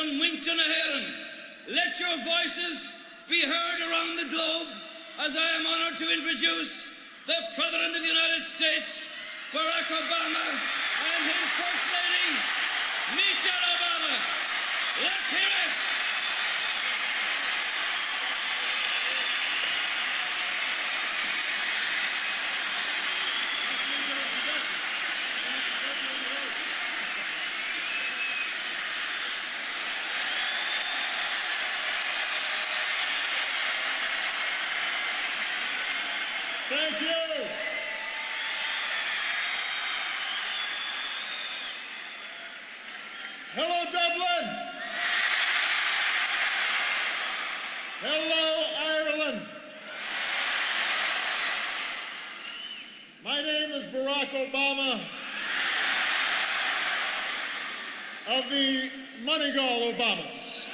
son Winton Aheron. Let your voices be heard around the globe as I am honored to introduce the President of the United States, Barack Obama, and his First Lady, Michelle Obama. Let's hear it. Thank you. Hello, Dublin. Hello, Ireland. My name is Barack Obama of the Moneygall Obamas.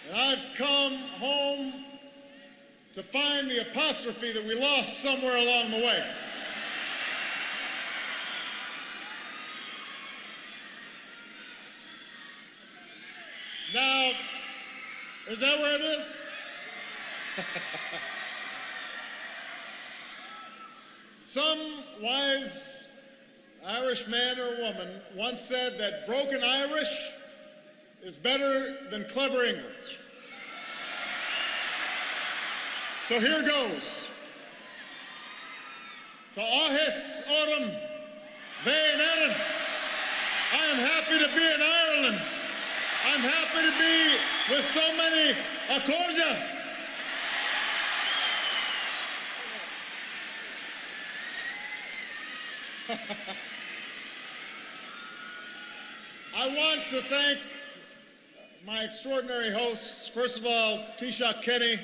And I've come home to find the apostrophe that we lost somewhere along the way. Now, is that where it is? Some wise Irish man or woman once said that broken Irish is better than clever English. So here goes. To Áthis Orm Vein Erin. I am happy to be in Ireland. I'm happy to be with so many Accordia. I want to thank my extraordinary hosts. First of all, Taoiseach Kenny,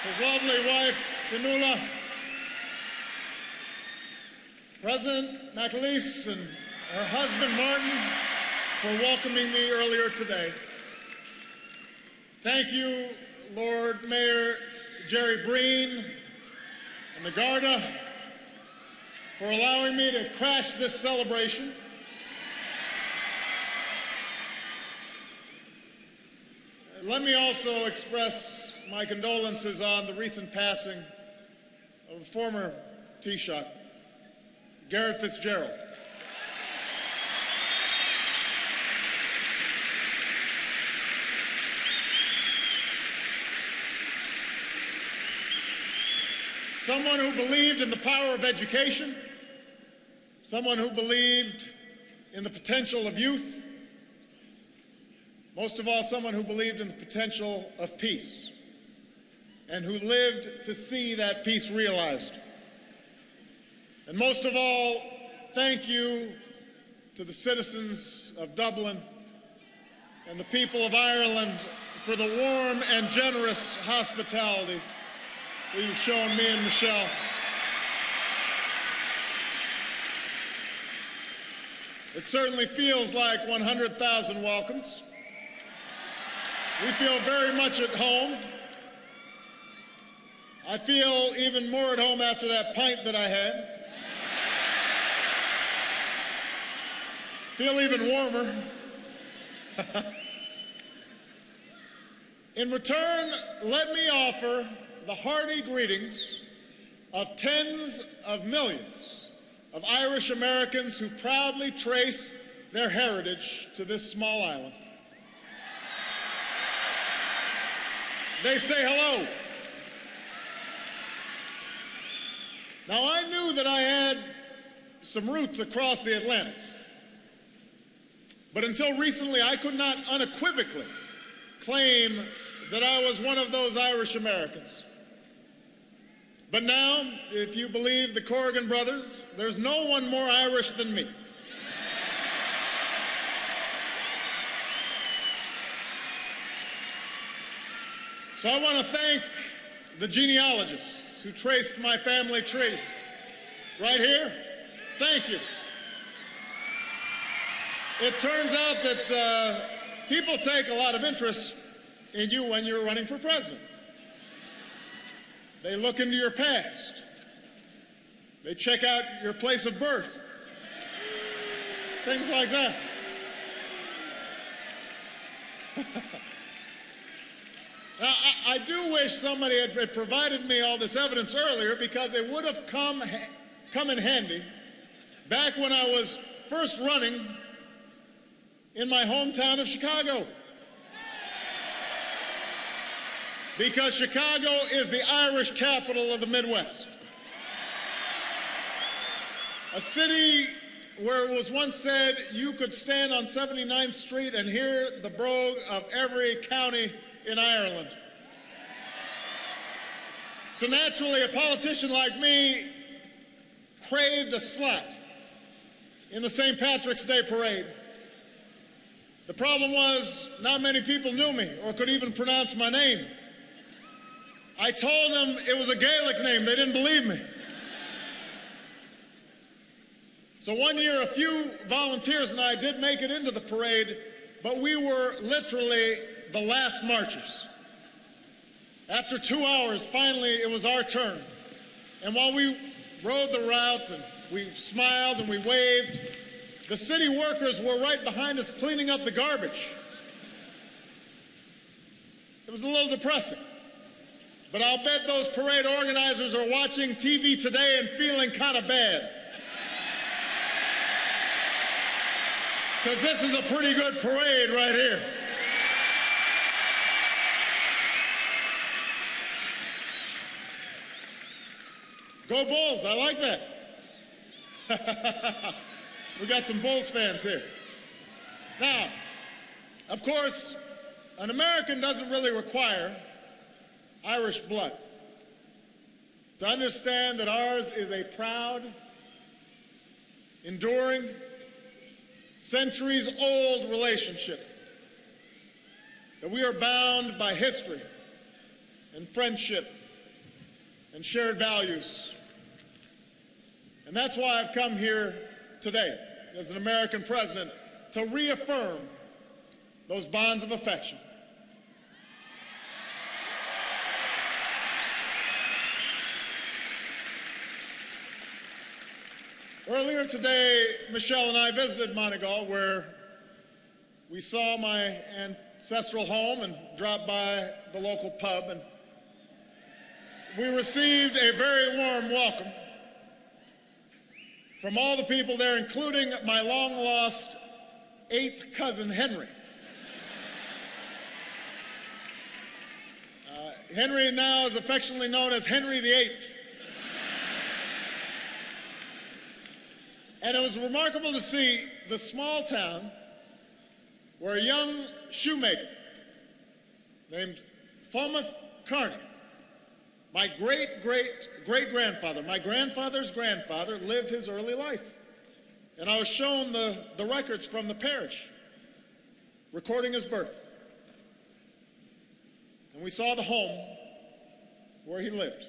his lovely wife, Fionnuala, President McAleese and her husband, Martin, for welcoming me earlier today. Thank you, Lord Mayor Jerry Breen and the Garda, for allowing me to crash this celebration. Let me also express my condolences on the recent passing of a former Taoiseach, Garrett Fitzgerald. Someone who believed in the power of education, someone who believed in the potential of youth, most of all, someone who believed in the potential of peace, and who lived to see that peace realized. And most of all, thank you to the citizens of Dublin and the people of Ireland for the warm and generous hospitality that you've shown me and Michelle. It certainly feels like 100,000 welcomes. We feel very much at home. I feel even more at home after that pint that I had. Feel even warmer. In return, let me offer the hearty greetings of tens of millions of Irish Americans who proudly trace their heritage to this small island. They say hello. Now, I knew that I had some roots across the Atlantic, but until recently, I could not unequivocally claim that I was one of those Irish Americans. But now, if you believe the Corrigan brothers, there's no one more Irish than me. So I want to thank the genealogists who traced my family tree. Right here, thank you. It turns out that people take a lot of interest in you when you're running for president. They look into your past. They check out your place of birth. things like that. Now, I do wish somebody had provided me all this evidence earlier, because it would have come in handy back when I was first running in my hometown of Chicago. Because Chicago is the Irish capital of the Midwest. A city where it was once said you could stand on 79th Street and hear the brogue of every county in Ireland. So naturally, a politician like me craved a slot in the St. Patrick's Day parade. The problem was, not many people knew me or could even pronounce my name. I told them it was a Gaelic name. They didn't believe me. So one year, a few volunteers and I did make it into the parade, but we were literally the last marchers. After 2 hours, finally, it was our turn. And while we rode the route and we smiled and we waved, the city workers were right behind us cleaning up the garbage. It was a little depressing. But I'll bet those parade organizers are watching TV today and feeling kind of bad. Because this is a pretty good parade right here. Go Bulls, I like that. We got some Bulls fans here. Now, of course, an American doesn't really require Irish blood to understand that ours is a proud, enduring, centuries-old relationship, that we are bound by history and friendship and shared values. And that's why I've come here today as an American president, to reaffirm those bonds of affection. Earlier today, Michelle and I visited Moneygall, where we saw my ancestral home and dropped by the local pub, and we received a very warm welcome from all the people there, including my long-lost 8th cousin, Henry. Henry now is affectionately known as Henry VIII. And it was remarkable to see the small town where a young shoemaker named Falmouth Carney, my great-great-great-grandfather, my grandfather's grandfather, lived his early life. And I was shown the records from the parish recording his birth. And we saw the home where he lived.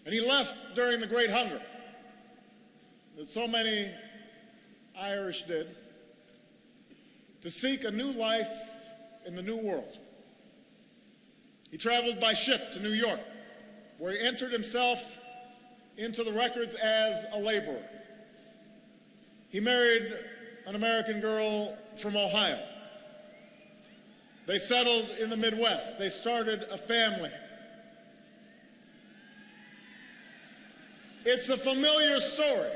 And he left during the Great Hunger, that so many Irish did, to seek a new life in the New World. He traveled by ship to New York, where he entered himself into the records as a laborer. He married an American girl from Ohio. They settled in the Midwest. They started a family. It's a familiar story,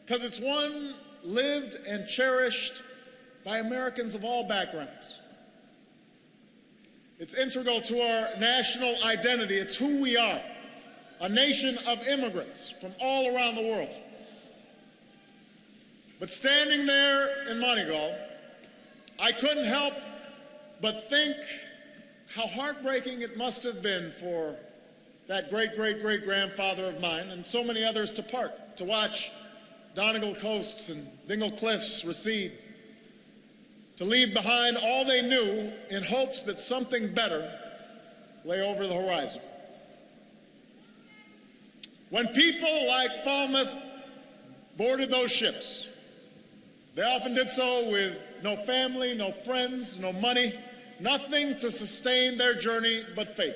because it's one lived and cherished by Americans of all backgrounds. It's integral to our national identity. It's who we are, a nation of immigrants from all around the world. But standing there in Moneygall, I couldn't help but think how heartbreaking it must have been for that great-great-great-grandfather of mine and so many others to part, to watch Donegal coasts and Dingle cliffs recede, to leave behind all they knew in hopes that something better lay over the horizon. When people like Falmouth boarded those ships, they often did so with no family, no friends, no money, nothing to sustain their journey but faith.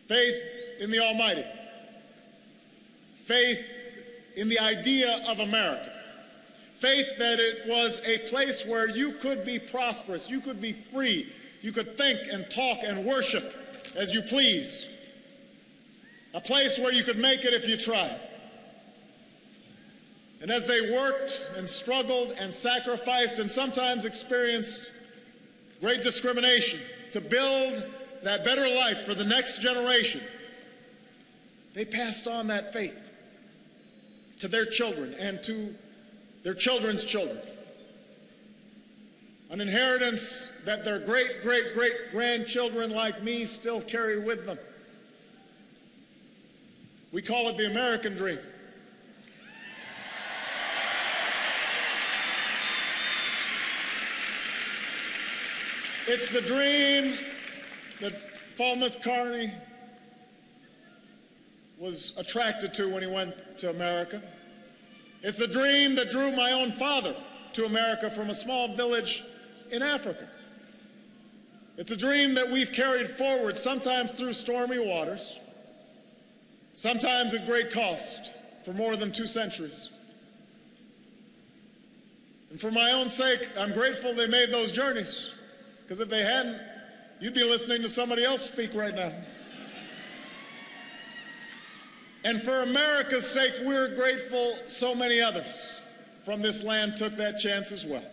Faith in the Almighty. Faith in the idea of America. Faith that it was a place where you could be prosperous, you could be free, you could think and talk and worship as you please. A place where you could make it if you tried. And as they worked and struggled and sacrificed and sometimes experienced great discrimination to build that better life for the next generation, they passed on that faith to their children and to their children's children. An inheritance that their great-great-great-grandchildren like me still carry with them. We call it the American dream. It's the dream that Falmouth Carney was attracted to when he went to America. It's the dream that drew my own father to America from a small village in Africa. It's a dream that we've carried forward, sometimes through stormy waters, sometimes at great cost, for more than 2 centuries. And for my own sake, I'm grateful they made those journeys, because if they hadn't, you'd be listening to somebody else speak right now. And for America's sake, we're grateful so many others from this land took that chance as well.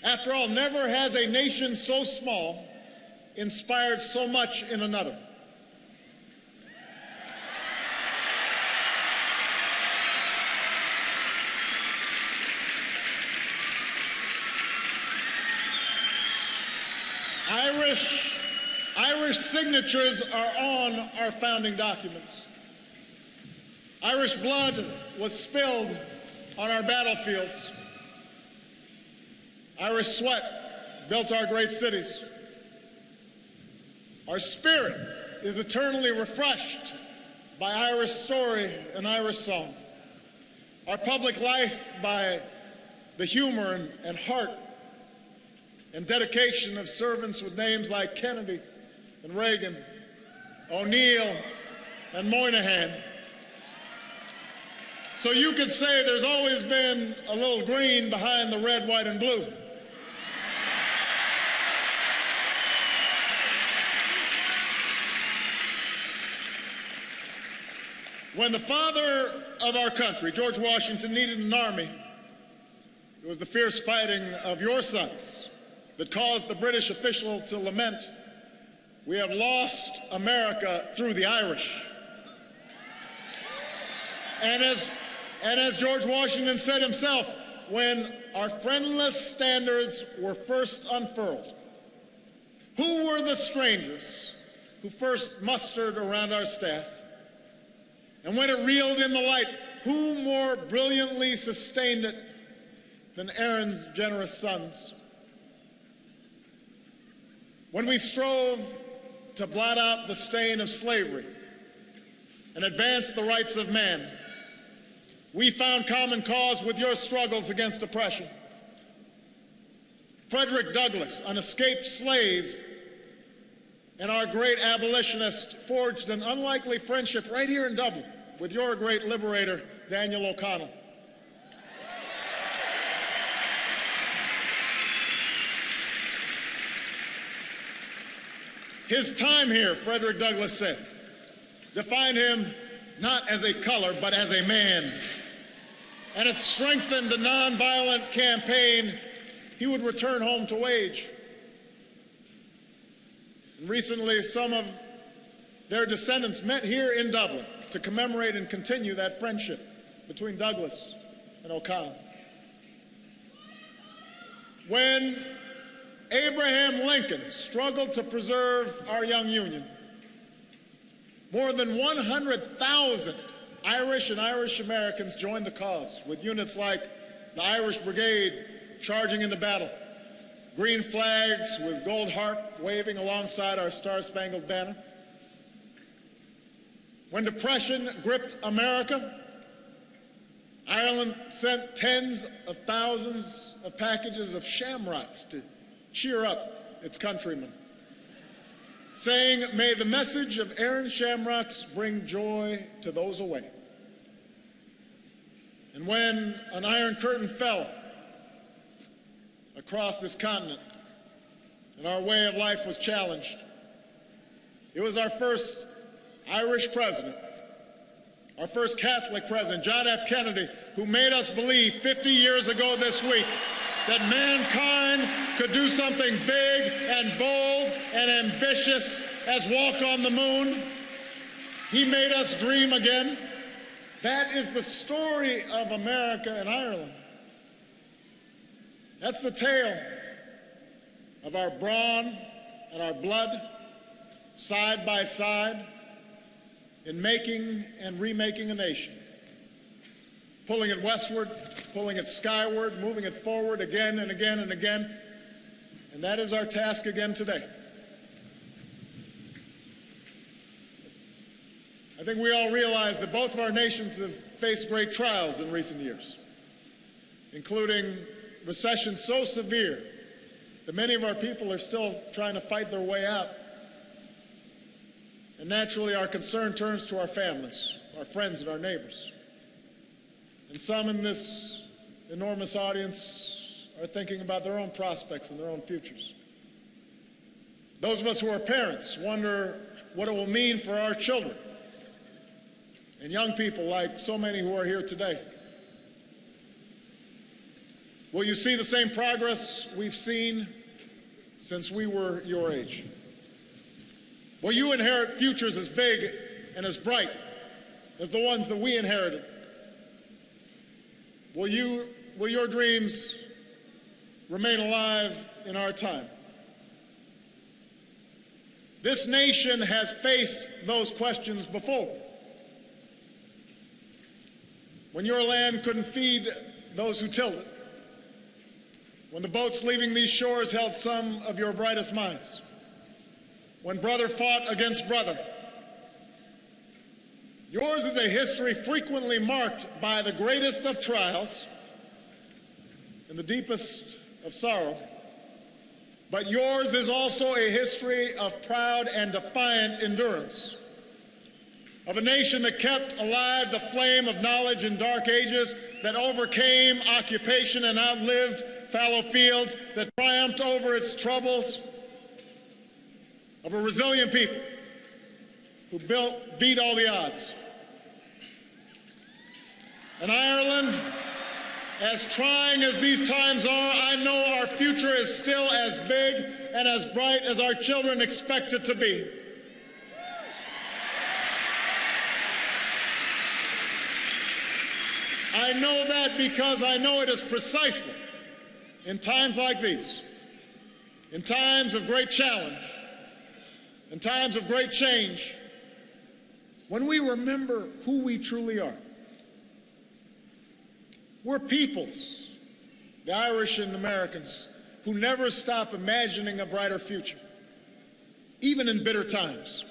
After all, never has a nation so small inspired so much in another. Irish signatures are on our founding documents. Irish blood was spilled on our battlefields. Irish sweat built our great cities. Our spirit is eternally refreshed by Irish story and Irish song. Our public life by the humor and heart and dedication of servants with names like Kennedy and Reagan, O'Neill and Moynihan. So you could say there's always been a little green behind the red, white, and blue. When the father of our country, George Washington, needed an army, it was the fierce fighting of your sons that caused the British official to lament, "We have lost America through the Irish." And as George Washington said himself, when our friendless standards were first unfurled, who were the strangers who first mustered around our staff? And when it reeled in the light, who more brilliantly sustained it than Erin's generous sons? When we strove to blot out the stain of slavery and advance the rights of man, we found common cause with your struggles against oppression. Frederick Douglass, an escaped slave, and our great abolitionist forged an unlikely friendship right here in Dublin with your great liberator, Daniel O'Connell. His time here, Frederick Douglass said, defined him not as a color, but as a man. And it strengthened the nonviolent campaign he would return home to wage. And recently, some of their descendants met here in Dublin to commemorate and continue that friendship between Douglass and O'Connell. When Abraham Lincoln struggled to preserve our young Union, more than 100,000 Irish and Irish Americans joined the cause, with units like the Irish Brigade charging into battle, green flags with gold harp waving alongside our Star-Spangled Banner. When depression gripped America, Ireland sent tens of thousands of packages of shamrocks to cheer up its countrymen, saying, "May the message of Aaron Shamrocks bring joy to those away." And when an Iron Curtain fell across this continent and our way of life was challenged, it was our first Irish president, our first Catholic president, John F. Kennedy, who made us believe 50 years ago this week that mankind could do something big and bold and ambitious as walk on the moon. He made us dream again. That is the story of America and Ireland. That's the tale of our brawn and our blood, side by side, in making and remaking a nation, pulling it westward, pulling it skyward, moving it forward again and again and again. And that is our task again today. I think we all realize that both of our nations have faced great trials in recent years, including recession so severe that many of our people are still trying to fight their way out. And naturally, our concern turns to our families, our friends, and our neighbors. And some in this enormous audience are thinking about their own prospects and their own futures. Those of us who are parents wonder what it will mean for our children and young people like so many who are here today. Will you see the same progress we've seen since we were your age? Will you inherit futures as big and as bright as the ones that we inherited? Will your dreams remain alive in our time? This nation has faced those questions before. When your land couldn't feed those who tilled it. When the boats leaving these shores held some of your brightest minds. When brother fought against brother. Yours is a history frequently marked by the greatest of trials and the deepest of sorrow. But yours is also a history of proud and defiant endurance, of a nation that kept alive the flame of knowledge in dark ages, that overcame occupation and outlived fallow fields, that triumphed over its troubles, of a resilient people who beat all the odds. And Ireland, as trying as these times are, I know our future is still as big and as bright as our children expect it to be. I know that because I know it is precisely in times like these, in times of great challenge, in times of great change, when we remember who we truly are. We're peoples, the Irish and Americans, who never stop imagining a brighter future, even in bitter times.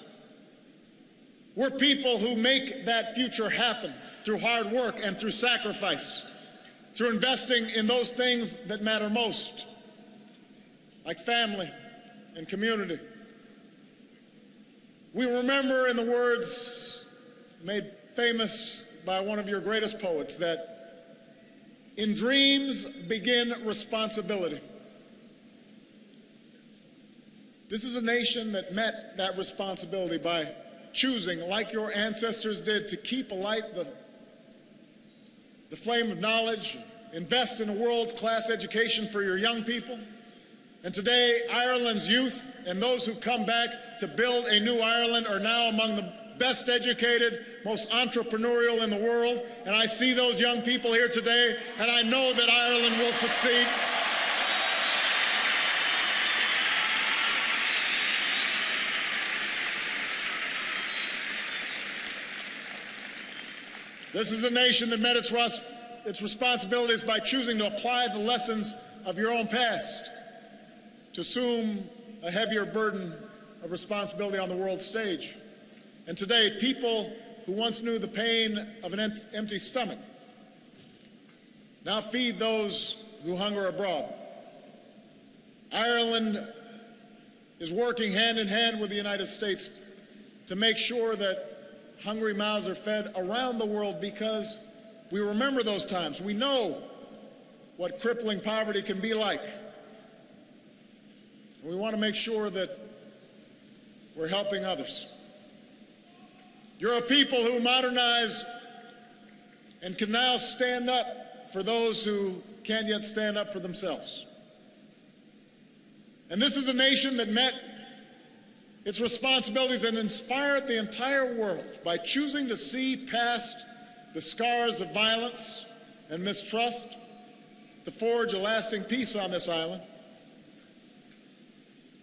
We're people who make that future happen through hard work and through sacrifice, through investing in those things that matter most, like family and community. We remember, in the words made famous by one of your greatest poets, that in dreams begin responsibility. This is a nation that met that responsibility by choosing, like your ancestors did, to keep alight the flame of knowledge, invest in a world-class education for your young people. And today, Ireland's youth and those who come back to build a new Ireland are now among the best educated, most entrepreneurial in the world. And I see those young people here today, and I know that Ireland will succeed. This is a nation that met its responsibilities by choosing to apply the lessons of your own past, to assume a heavier burden of responsibility on the world stage. And today, people who once knew the pain of an empty stomach now feed those who hunger abroad. Ireland is working hand in hand with the United States to make sure that hungry mouths are fed around the world, because We remember those times. We know what crippling poverty can be like. We want to make sure that we're helping others. You're a people who modernized and can now stand up for those who can't yet stand up for themselves. And this is a nation that met its responsibilities and inspired the entire world by choosing to see past the scars of violence and mistrust to forge a lasting peace on this island.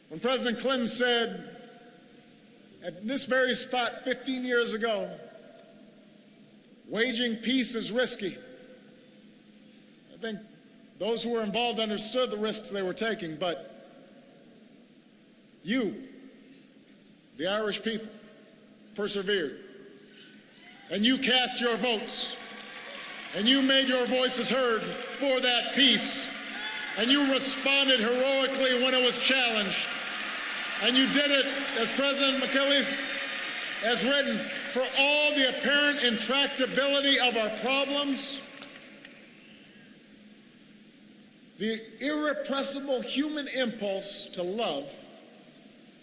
When President Clinton said at this very spot 15 years ago, waging peace is risky, I think those who were involved understood the risks they were taking, but you, the Irish people, persevered. And you cast your votes. And you made your voices heard for that peace. And you responded heroically when it was challenged. And you did it, as President McKinley has written, for all the apparent intractability of our problems. The irrepressible human impulse to love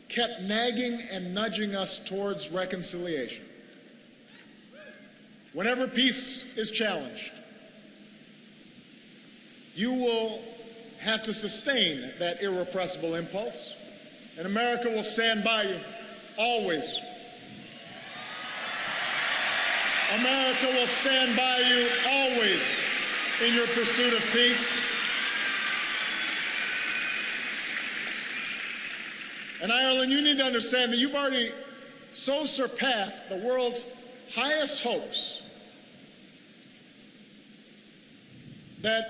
kept nagging and nudging us towards reconciliation. Whenever peace is challenged, you will have to sustain that irrepressible impulse, and America will stand by you, always. America will stand by you, always, in your pursuit of peace. And Ireland, you need to understand that you've already so surpassed the world's highest hopes that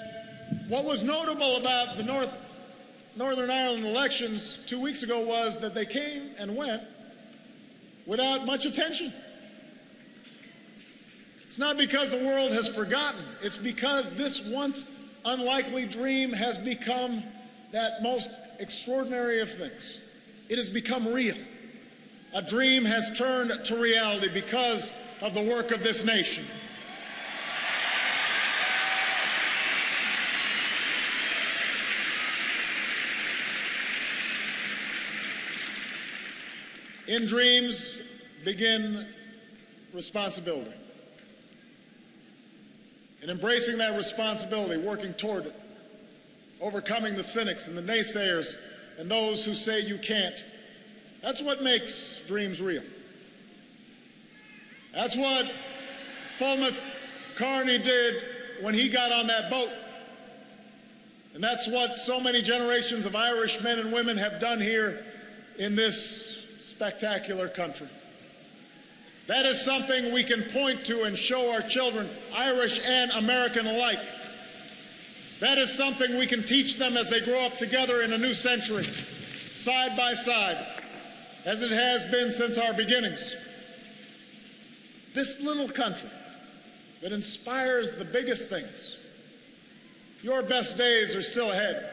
what was notable about the Northern Ireland elections 2 weeks ago was that they came and went without much attention. It's not because the world has forgotten. It's because this once unlikely dream has become that most extraordinary of things. It has become real. A dream has turned to reality because of the work of this nation. In dreams begin responsibility. And embracing that responsibility, working toward it, overcoming the cynics and the naysayers and those who say you can't. That's what makes dreams real. That's what Fulmouth Carney did when he got on that boat. And that's what so many generations of Irish men and women have done here in this spectacular country. That is something we can point to and show our children, Irish and American alike. That is something we can teach them as they grow up together in a new century, side by side, as it has been since our beginnings. This little country that inspires the biggest things, your best days are still ahead.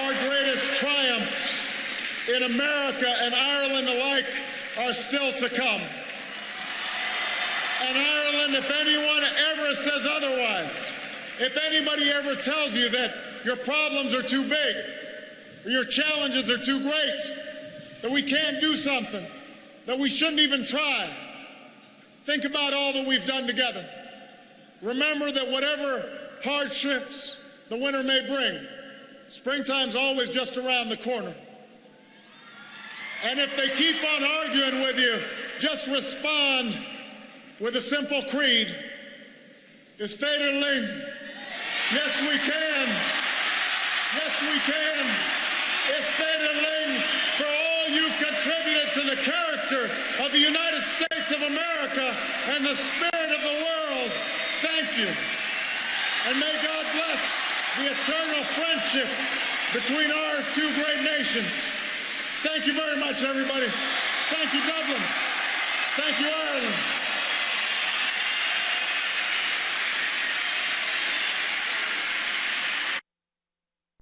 Our greatest triumphs in America and Ireland alike are still to come. And Ireland, if anyone ever says otherwise, if anybody ever tells you that your problems are too big, or your challenges are too great, that we can't do something, that we shouldn't even try, think about all that we've done together. Remember that whatever hardships the winter may bring, springtime's always just around the corner. And if they keep on arguing with you, just respond with a simple creed. Is Féidir Yes, we can. Yes, we can. It's Féidir for all you've contributed to the character of the United States of America and the spirit of the world. Thank you. And may God bless the eternal friendship between our two great nations. Thank you very much, everybody. Thank you, Dublin. Thank you, Ireland.